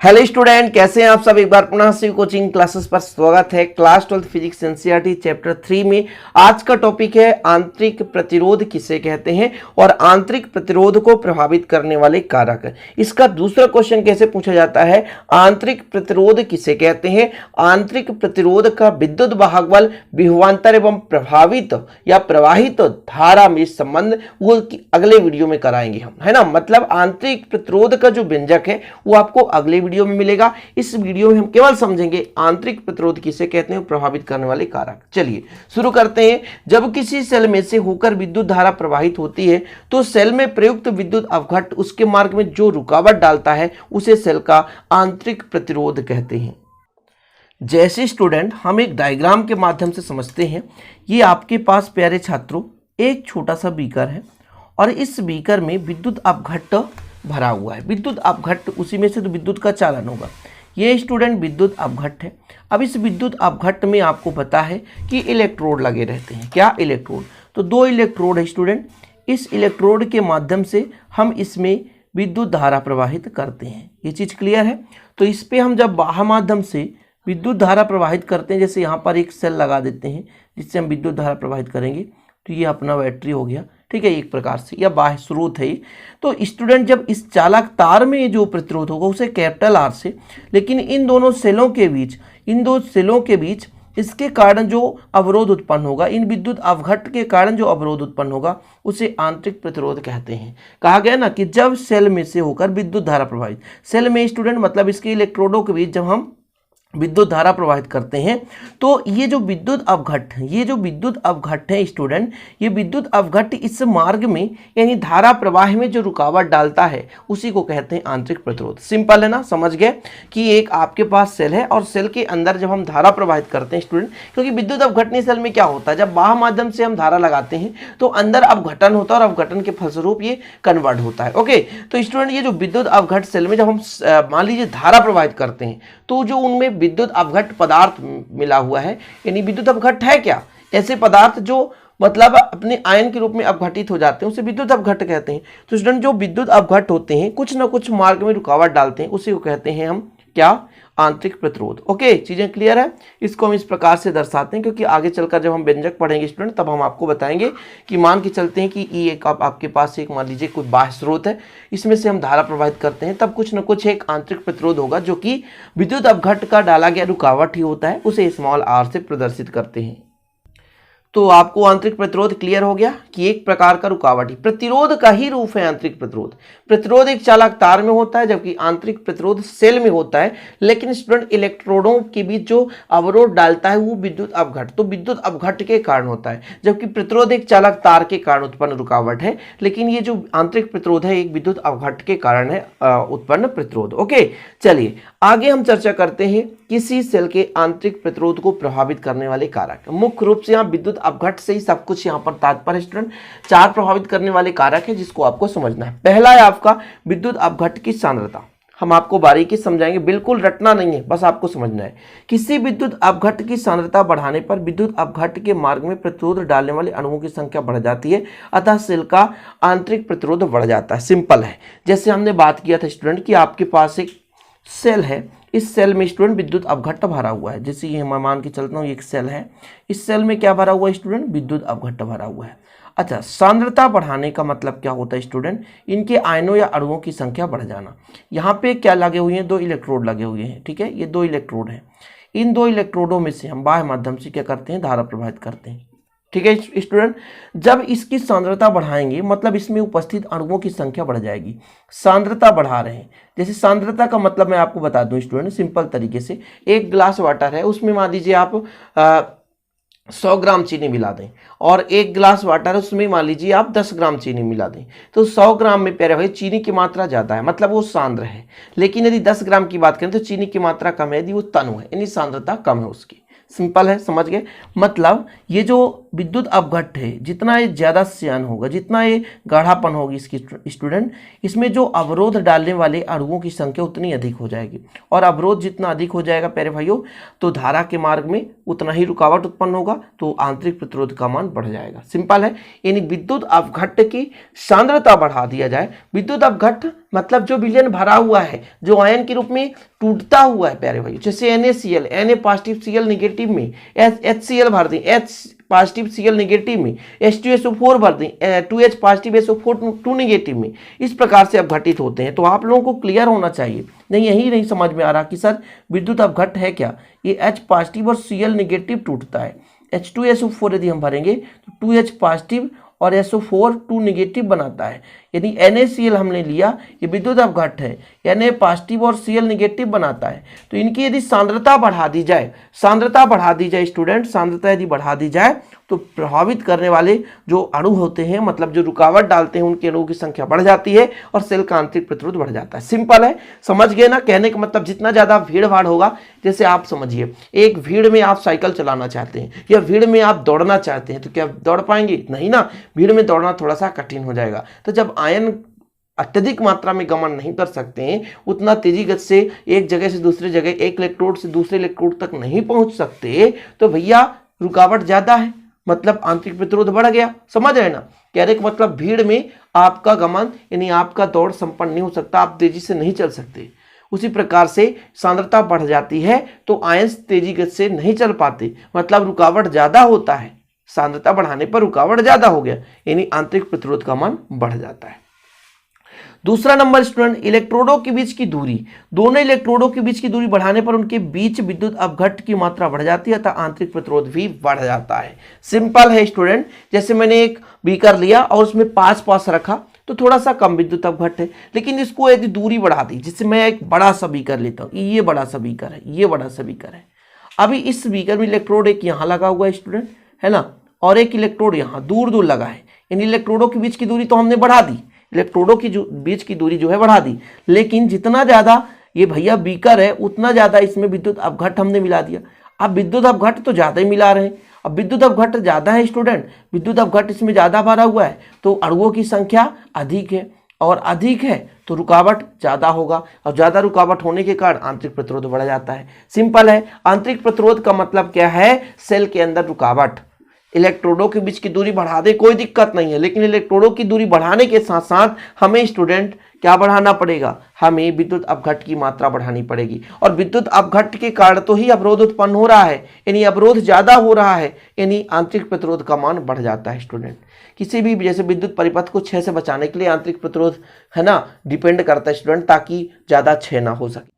Hello student, कैसे हैं आप सब। एक बार पुनः शिव कोचिंग क्लासेस पर स्वागत है। क्लास 12 फिजिक्स एनसीईआरटी चैप्टर 3 में आज का टॉपिक है आंतरिक प्रतिरोध किसे कहते हैं और आंतरिक प्रतिरोध को प्रभावित करने वाले कारक। इसका दूसरा क्वेश्चन कैसे पूछा जाता है, आंतरिक प्रतिरोध किसे कहते हैं। आंतरिक प्रतिरोध का विद्युत वाहक बल, विभवांतर एवं प्रभावित या प्रवाहित धारा में संबंध वो अगले वीडियो में कराएंगे हम, है ना। मतलब आंतरिक प्रतिरोध का जो व्यंजक है वो आपको अगले वीडियो में मिलेगा। इस वीडियो में हम केवल समझेंगे आंतरिक प्रतिरोध किसे कहते हैं, प्रभावित करने वाले कारक। चलिए शुरू करते हैं। जब किसी सेल में से होकर विद्युत धारा प्रवाहित होती है तो सेल में प्रयुक्त विद्युत अवघट उसके मार्ग में जो रुकावट डालता है उसे सेल का आंतरिक प्रतिरोध कहते हैं। जैसे स्टूडेंट हम एक डायग्राम के माध्यम से समझते हैं। ये आपके पास प्यारे छात्रों एक छोटा सा बीकर है और इस बीकर में विद्युत अपघट्ट भरा हुआ है। विद्युत अपघट्ट उसी में से तो विद्युत का चालन होगा। ये स्टूडेंट विद्युत अपघट्ट है। अब इस विद्युत अपघट्ट में आपको पता है कि इलेक्ट्रोड लगे रहते हैं। क्या इलेक्ट्रोड? तो दो इलेक्ट्रोड है स्टूडेंट। इस इलेक्ट्रोड के माध्यम से हम इसमें विद्युत धारा प्रवाहित करते हैं। ये चीज़ क्लियर है। तो इस पर हम जब बाह्य माध्यम से विद्युत धारा प्रवाहित करते हैं, जैसे यहाँ पर एक सेल लगा देते हैं जिससे हम विद्युत धारा प्रवाहित करेंगे, तो ये अपना बैटरी हो गया, ठीक है, एक प्रकार से या बाह्य स्रोत है ये। तो स्टूडेंट जब इस चालक तार में जो प्रतिरोध होगा उसे कैपिटल आर से, लेकिन इन दोनों सेलों के बीच, इन दो सेलों के बीच इसके कारण जो अवरोध उत्पन्न होगा, इन विद्युत अवघट्ट के कारण जो अवरोध उत्पन्न होगा उसे आंतरिक प्रतिरोध कहते हैं। कहा गया ना कि जब सेल में से होकर विद्युत धारा प्रवाहित, सेल में स्टूडेंट मतलब इसके इलेक्ट्रोडों के बीच जब हम विद्युत धारा प्रवाहित करते हैं तो ये जो विद्युत अवघट्ट है, ये जो विद्युत अवघट्ट है स्टूडेंट, ये विद्युत अवघट्ट इस मार्ग में यानी धारा प्रवाह में जो रुकावट डालता है उसी को कहते हैं आंतरिक प्रतिरोध। सिंपल है ना, समझ गए कि एक आपके पास सेल है और सेल के अंदर जब हम धारा प्रवाहित करते हैं स्टूडेंट, क्योंकि विद्युत अवघटनी सेल में क्या होता है, जब बाह्य माध्यम से हम धारा लगाते हैं तो अंदर अवघटन होता है और अवघटन के फलस्वरूप ये कन्वर्ट होता है। ओके, तो स्टूडेंट ये जो विद्युत अवघट्ट सेल में जब हम मान लीजिए धारा प्रवाहित करते हैं तो जो उनमें विद्युत अवघट्ट पदार्थ मिला हुआ है, यानी विद्युत अवघट्ट है क्या, ऐसे पदार्थ जो मतलब अपने आयन के रूप में अपघटित हो जाते हैं उसे विद्युत अवघट्ट कहते हैं। तो स्टूडेंट जो विद्युत अवघट्ट होते हैं कुछ ना कुछ मार्ग में रुकावट डालते हैं, उसी को कहते हैं हम क्या, आंतरिक प्रतिरोध। ओके, चीजें क्लियर है। इसको हम इस प्रकार से दर्शाते हैं क्योंकि आगे चलकर जब हम व्यंजक पढ़ेंगे स्टूडेंट तब हम आपको बताएंगे कि मान के चलते हैं कि ई एक आपके पास एक मान लीजिए कोई बाह्य स्रोत है, इसमें से हम धारा प्रवाहित करते हैं, तब कुछ न कुछ एक आंतरिक प्रतिरोध होगा जो कि विद्युत अवघट्ट का डाला गया रुकावट ही होता है, उसे स्मॉल आर से प्रदर्शित करते हैं। तो आपको आंतरिक प्रतिरोध क्लियर हो गया कि एक प्रकार का रुकावट ही प्रतिरोध का ही रूप है आंतरिक प्रतिरोध। प्रतिरोध एक चालक तार में होता है जबकि आंतरिक प्रतिरोध सेल में होता है, लेकिन स्टूडेंट इलेक्ट्रोडों के बीच जो अवरोध डालता है वो विद्युत अवघट्ट, तो विद्युत अवघट्ट के कारण होता है, जबकि प्रतिरोध एक चालक तार के कारण उत्पन्न रुकावट है, लेकिन ये जो आंतरिक प्रतिरोध है एक विद्युत अवघट्ट के कारण है उत्पन्न प्रतिरोध। ओके, चलिए आगे हम चर्चा करते हैं किसी सेल के आंतरिक प्रतिरोध को प्रभावित करने वाले कारक। मुख्य रूप से यहाँ विद्युत अवघट्ट से ही सब कुछ यहाँ पर तात्पर्य स्टूडेंट। चार प्रभावित करने वाले कारक है जिसको आपको समझना है। पहला है आपका विद्युत अवघट्ट की सांद्रता। हम आपको बारीकी समझाएंगे, बिल्कुल रटना नहीं है, बस आपको समझना है। किसी विद्युत अवघट्ट की सांद्रता बढ़ाने पर विद्युत अवघट्ट के मार्ग में प्रतिरोध डालने वाले अणुओं की संख्या बढ़ जाती है, अतः सेल का आंतरिक प्रतिरोध बढ़ जाता है। सिंपल है। जैसे हमने बात किया था स्टूडेंट कि आपके पास एक सेल है, इस सेल में स्टूडेंट विद्युत अवघट्ट भरा हुआ है। जैसे ये मैं मान के चलता हूँ एक सेल है, इस सेल में क्या भरा हुआ है स्टूडेंट, विद्युत अवघट्ट भरा हुआ है। अच्छा, सांद्रता बढ़ाने का मतलब क्या होता है स्टूडेंट, इनके आयनों या अणुओं की संख्या बढ़ जाना। यहाँ पे क्या लगे हुए हैं, दो इलेक्ट्रोड लगे हुए हैं, ठीक है, ये दो इलेक्ट्रोड हैं। इन दो इलेक्ट्रोडों में से हम बाह्य माध्यम से क्या करते हैं, धारा प्रवाहित करते हैं, ठीक है स्टूडेंट। जब इसकी सांद्रता बढ़ाएंगे मतलब इसमें उपस्थित अणुओं की संख्या बढ़ जाएगी। सांद्रता बढ़ा रहे हैं, जैसे सांद्रता का मतलब मैं आपको बता दूं स्टूडेंट सिंपल तरीके से। एक गिलास वाटर है, उसमें मान लीजिए आप 100 ग्राम चीनी मिला दें, और एक गिलास वाटर है उसमें मान लीजिए आप 10 ग्राम चीनी मिला दें, तो 100 ग्राम में प्यारे भाई चीनी की मात्रा ज़्यादा है, मतलब वो सांद्र है। लेकिन यदि 10 ग्राम की बात करें तो चीनी की मात्रा कम है, यदि वो तनु है, यानी सांद्रता कम है उसकी। सिंपल है, समझ गए। मतलब ये जो विद्युत अपघट्ट है, जितना ये ज़्यादा श्यान होगा, जितना ये गाढ़ापन होगी इसकी स्टूडेंट, इसमें जो अवरोध डालने वाले अणुओं की संख्या उतनी अधिक हो जाएगी, और अवरोध जितना अधिक हो जाएगा प्यारे भाइयों, तो धारा के मार्ग में उतना ही रुकावट उत्पन्न होगा, तो आंतरिक प्रतिरोध का मान बढ़ जाएगा। सिंपल है। यानी विद्युत अपघट्ट की सांद्रता बढ़ा दिया जाए। विद्युत अपघट्ट मतलब जो विलयन भरा हुआ है, जो आयन के रूप में टूटता हुआ है प्यारे भाई, जैसे NaCl, Na positive Cl negative में, HCl भर दें, H पॉजिटिव Cl निगेटिव में, H2SO4 भर दें, 2H पॉजिटिव SO4 2 निगेटिव में, इस प्रकार से अपघटित होते हैं। तो आप लोगों को क्लियर होना चाहिए। नहीं, यही नहीं समझ में आ रहा कि सर विद्युत अपघट्ट है क्या, ये H पॉजिटिव और Cl निगेटिव टूटता है, H2SO4 यदि हम भरेंगे तो 2H पॉजिटिव और SO4 2 निगेटिव बनाता है, यानी NaCl हमने लिया, ये विद्युत अपघट्ट है, Na पॉजिटिव और Cl निगेटिव बनाता है। तो इनकी यदि सांद्रता बढ़ा दी जाए, स्टूडेंट, सांद्रता यदि बढ़ा दी जाए तो प्रभावित करने वाले जो अणु होते हैं, मतलब जो रुकावट डालते हैं, उनके अणुओं की संख्या बढ़ जाती है और सेल का आंतरिक प्रतिरोध बढ़ जाता है। सिंपल है, समझ गए ना। कहने का मतलब जितना ज़्यादा भीड़ भाड़ होगा, जैसे आप समझिए एक भीड़ में आप साइकिल चलाना चाहते हैं या भीड़ में आप दौड़ना चाहते हैं, तो क्या दौड़ पाएंगे? नहीं ना, भीड़ में दौड़ना थोड़ा सा कठिन हो जाएगा। तो जब आयन अत्यधिक मात्रा में गमन नहीं कर सकते हैं, उतना तेजी गति से एक जगह से दूसरी जगह, एक इलेक्ट्रोड से दूसरे इलेक्ट्रोड तक नहीं पहुंच सकते, तो भैया रुकावट ज्यादा है, मतलब आंतरिक प्रतिरोध बढ़ गया। समझ रहे ना? कहने का मतलब भीड़ में आपका गमन यानी आपका दौड़ संपन्न नहीं हो सकता, आप तेजी से नहीं चल सकते। उसी प्रकार से सांद्रता बढ़ जाती है तो आयन तेजी गति से नहीं चल पाते, मतलब रुकावट ज्यादा होता है। सांद्रता बढ़ाने पर रुकावट ज्यादा हो गया, यानी आंतरिक प्रतिरोध का मान बढ़ जाता है। दूसरा नंबर स्टूडेंट, इलेक्ट्रोडों के बीच की दूरी। दोनों इलेक्ट्रोडों के बीच की दूरी बढ़ाने पर उनके बीच विद्युत अपघट्ट की मात्रा बढ़ जाती है तथा आंतरिक प्रतिरोध भी बढ़ जाता है। सिंपल है स्टूडेंट। जैसे मैंने एक बीकर लिया और उसमें 5 पास रखा तो थोड़ा सा कम विद्युत अपघट्ट है, लेकिन इसको यदि दूरी बढ़ा दी, जिससे मैं एक बड़ा सा बीकर लेता हूँ, ये बड़ा सा बीकर है, ये बड़ा सा बीकर है। अभी इस बीकर में इलेक्ट्रोड एक यहाँ लगा हुआ है स्टूडेंट, है ना, और एक इलेक्ट्रोड यहाँ दूर दूर लगा है। इन इलेक्ट्रोडों के बीच की दूरी तो हमने बढ़ा दी, इलेक्ट्रोडों की बीच की दूरी जो है बढ़ा दी, लेकिन जितना ज़्यादा ये भैया बीकर है उतना ज़्यादा इसमें विद्युत अपघट्ट हमने मिला दिया। अब विद्युत अपघट्ट तो ज़्यादा ही मिला रहे हैं। अब विद्युत अपघट्ट ज़्यादा है स्टूडेंट, विद्युत अपघट्ट इसमें ज़्यादा भरा हुआ है, तो अणुओं की संख्या अधिक है, और अधिक है तो रुकावट ज़्यादा होगा, और ज़्यादा रुकावट होने के कारण आंतरिक प्रतिरोध बढ़ जाता है। सिंपल है। आंतरिक प्रतिरोध का मतलब क्या है? सेल के अंदर रुकावट। इलेक्ट्रोडों के बीच की दूरी बढ़ा दे कोई दिक्कत नहीं है, लेकिन इलेक्ट्रोडों की दूरी बढ़ाने के साथ साथ हमें स्टूडेंट क्या बढ़ाना पड़ेगा? हमें विद्युत अपघट्ट की मात्रा बढ़ानी पड़ेगी, और विद्युत अपघट्ट के कारण तो ही अवरोध उत्पन्न हो रहा है, यानी अवरोध ज्यादा हो रहा है, यानी आंतरिक प्रतिरोध का मान बढ़ जाता है स्टूडेंट। किसी भी जैसे विद्युत परिपथ को क्षय से बचाने के लिए आंतरिक प्रतिरोध है ना डिपेंड करता है स्टूडेंट, ताकि ज्यादा क्षय ना हो सके।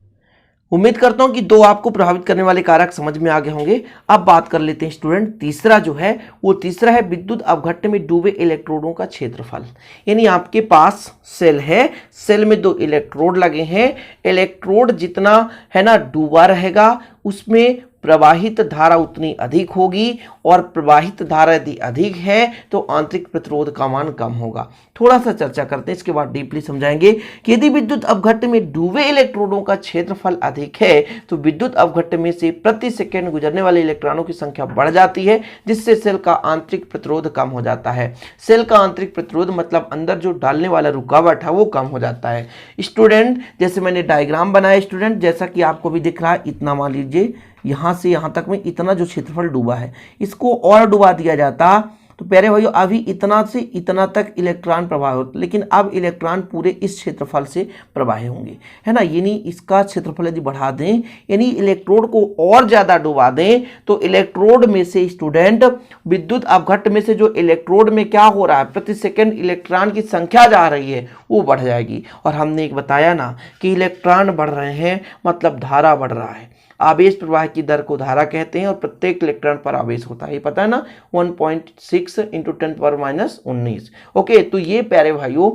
उम्मीद करता हूं कि 2 आपको प्रभावित करने वाले कारक समझ में आ गए होंगे। अब बात कर लेते हैं स्टूडेंट तीसरा जो है, वो तीसरा है विद्युत अपघट्ट में डूबे इलेक्ट्रोडों का क्षेत्रफल। यानी आपके पास सेल है, सेल में 2 इलेक्ट्रोड लगे हैं, इलेक्ट्रोड जितना है ना डूबा रहेगा उसमें प्रवाहित धारा उतनी अधिक होगी, और प्रवाहित धारा यदि अधिक है तो आंतरिक प्रतिरोध का मान कम होगा। थोड़ा सा चर्चा करते हैं, इसके बाद डीपली समझाएंगे कि यदि विद्युत अपघट्ट में डूबे इलेक्ट्रोडों का क्षेत्रफल अधिक है तो विद्युत अपघट्ट में से प्रति सेकंड गुजरने वाले इलेक्ट्रॉनों की संख्या बढ़ जाती है, जिससे सेल का आंतरिक प्रतिरोध कम हो जाता है। सेल का आंतरिक प्रतिरोध मतलब अंदर जो डालने वाला रुकावट है वो कम हो जाता है। स्टूडेंट जैसे मैंने डायग्राम बनाया स्टूडेंट, जैसा कि आपको भी दिख रहा है, इतना मान लीजिए यहाँ से यहाँ तक में इतना जो क्षेत्रफल डूबा है, इसको और डुबा दिया जाता तो प्यारे भाइयों अभी इतना से इतना तक इलेक्ट्रॉन प्रवाह होते, लेकिन अब इलेक्ट्रॉन पूरे इस क्षेत्रफल से प्रवाहित होंगे, है ना। यानी इसका क्षेत्रफल यदि बढ़ा दें, यानी इलेक्ट्रोड को और ज़्यादा डुबा दें, तो इलेक्ट्रोड में से स्टूडेंट विद्युत अपघट्ट में से जो इलेक्ट्रोड में क्या हो रहा है, प्रति सेकंड इलेक्ट्रॉन की संख्या जा रही है वो बढ़ जाएगी। और हमने एक बताया ना कि इलेक्ट्रॉन बढ़ रहे हैं मतलब धारा बढ़ रहा है। आवेश प्रवाह की दर को धारा कहते हैं, और प्रत्येक इलेक्ट्रॉन पर आवेश होता है, ये पता है ना, 1.6 × 10⁻⁹ ओके। तो ये प्यारे भाइयों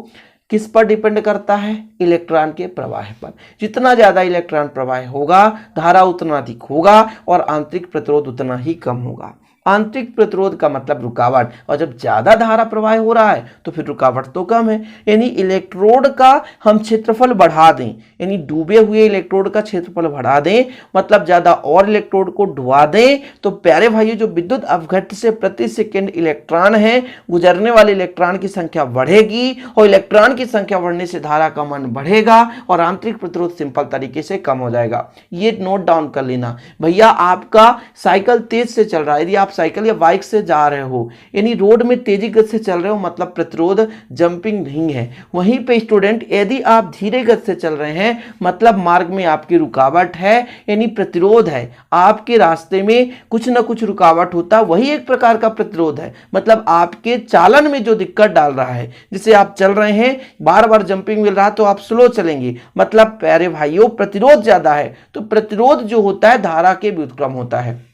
किस पर डिपेंड करता है? इलेक्ट्रॉन के प्रवाह पर। जितना ज्यादा इलेक्ट्रॉन प्रवाह होगा धारा उतना अधिक होगा और आंतरिक प्रतिरोध उतना ही कम होगा। आंतरिक प्रतिरोध का मतलब रुकावट, और जब ज्यादा धारा प्रवाह हो रहा है तो फिर रुकावट तो कम है। यानी इलेक्ट्रोड का हम क्षेत्रफल बढ़ा दें, यानी डूबे हुए इलेक्ट्रोड का क्षेत्रफल बढ़ा दें, मतलब ज्यादा और इलेक्ट्रोड को डुबा दें, तो प्यारे भाइयों जो विद्युत अपघट्ट से प्रति सेकंड इलेक्ट्रॉन है, गुजरने वाले इलेक्ट्रॉन की संख्या बढ़ेगी, और इलेक्ट्रॉन की संख्या बढ़ने से धारा का मान बढ़ेगा और आंतरिक प्रतिरोध सिंपल तरीके से कम हो जाएगा। ये नोट डाउन कर लेना भैया। आपका साइकिल तेज से चल रहा है, यदि आप साइकिल या बाइक से जा रहे हो, यानी रोड में तेजी गति से चल रहे हो, मतलब प्रतिरोध जंपिंग नहीं है। वहीं पे स्टूडेंट यदि आप धीरे गति से चल रहे हैं, मतलब मार्ग में आपकी रुकावट है, यानी प्रतिरोध है, आपके रास्ते में कुछ ना कुछ रुकावट होता, वही एक प्रकार का प्रतिरोध है। मतलब आपके चालन में जो दिक्कत डाल रहा है, जैसे आप चल रहे हैं, बार बार जंपिंग मिल रहा है तो आप स्लो चलेंगे, मतलब प्यारे भाइयों प्रतिरोध ज्यादा है, तो प्रतिरोध जो होता है धारा के व्युत्क्रम होता है।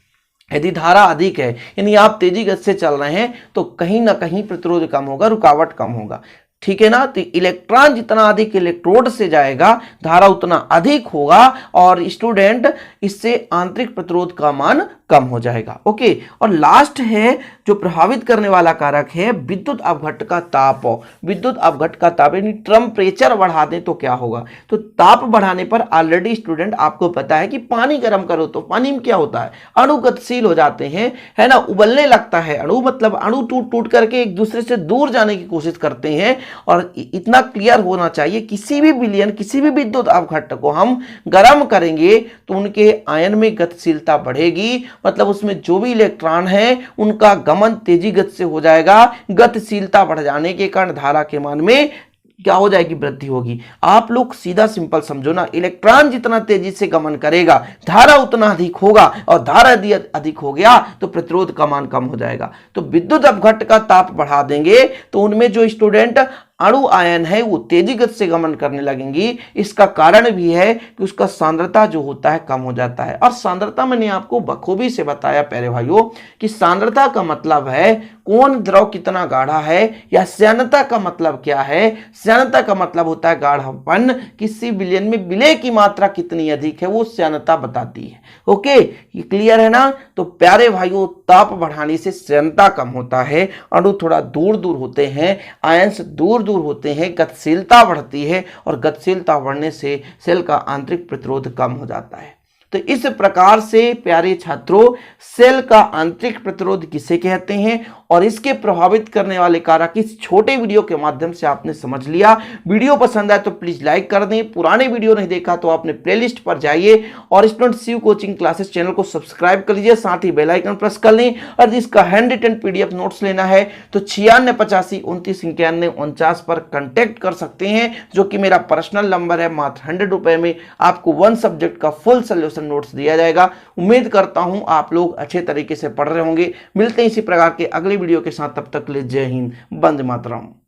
यदि धारा अधिक है, यानी आप तेजी गति से चल रहे हैं, तो कहीं ना कहीं प्रतिरोध कम होगा, रुकावट कम होगा, ठीक है ना। तो इलेक्ट्रॉन जितना अधिक इलेक्ट्रोड से जाएगा, धारा उतना अधिक होगा, और स्टूडेंट इससे आंतरिक प्रतिरोध का मान कम हो जाएगा। ओके, और लास्ट है जो प्रभावित करने वाला कारक है विद्युत अपघट्ट का ताप। विद्युत अपघट्ट का ताप यानी टेम्परेचर बढ़ा दें तो क्या होगा, तो ताप बढ़ाने पर ऑलरेडी स्टूडेंट आपको पता है कि पानी गर्म करो तो पानी में क्या होता है, अणु गतिशील हो जाते हैं, है ना, उबलने लगता है अणु, मतलब अणु टूट टूट करके एक दूसरे से दूर जाने की कोशिश करते हैं। और इतना क्लियर होना चाहिए, किसी भी विलयन, किसी भी विद्युत अपघट्ट को हम गर्म करेंगे तो उनके आयन में गतिशीलता बढ़ेगी, मतलब उसमें जो भी इलेक्ट्रॉन है उनका गमन तेजी गति से हो जाएगा। गतिशीलता बढ़ जाने के कारण धारा के मान में क्या हो जाएगी, वृद्धि होगी। आप लोग सीधा सिंपल समझो ना, इलेक्ट्रॉन जितना तेजी से गमन करेगा धारा उतना अधिक होगा, और धारा यदि अधिक हो गया तो प्रतिरोध का मान कम हो जाएगा। तो विद्युत अपघट्ट का ताप बढ़ा देंगे तो उनमें जो स्टूडेंट अणु आयन है वो तेजी गति से गमन करने लगेंगी। इसका कारण भी है कि उसका सांद्रता जो होता है कम हो जाता है। और सांद्रता मैंने आपको बखूबी से बताया प्यारे भाइयों कि सांद्रता का मतलब है कौन द्रव कितना गाढ़ा है, या श्यानता का मतलब क्या है, श्यानता का मतलब होता है गाढ़ापन, किसी विलयन में विलय की मात्रा कितनी अधिक है वो श्यानता बताती है। ओके, ये क्लियर है ना। तो प्यारे भाइयों ताप बढ़ाने से श्यानता कम होता है, अणु थोड़ा दूर दूर होते हैं, आयन से दूर दूर होते हैं, गतिशीलता बढ़ती है, और गतिशीलता बढ़ने से सेल का आंतरिक प्रतिरोध कम हो जाता है। तो इस प्रकार से प्यारे छात्रों सेल का आंतरिक प्रतिरोध किसे कहते हैं और इसके प्रभावित करने वाले कारक इस छोटे वीडियो के माध्यम से आपने समझ लिया। वीडियो पसंद आए तो प्लीज लाइक कर दें, पुराने वीडियो नहीं देखा तो आपने प्लेलिस्ट पर जाइए और student Shiv coaching classes channel को सब्सक्राइब कर लीजिए, साथ ही बेल आइकन प्रेस कर लें। और जिसका हैंड रिटन पीडीएफ नोट्स लेना है तो 9685299149 पर कंटेक्ट कर सकते हैं, जो कि मेरा पर्सनल नंबर है। मात्र 100 रुपए में आपको 1 सब्जेक्ट का फुल सोल्यूशन नोट्स दिया जाएगा। उम्मीद करता हूं आप लोग अच्छे तरीके से पढ़ रहे होंगे। मिलते हैं इसी प्रकार के अगले वीडियो के साथ, तब तक के लिए जय हिंद, वंदे मातरम।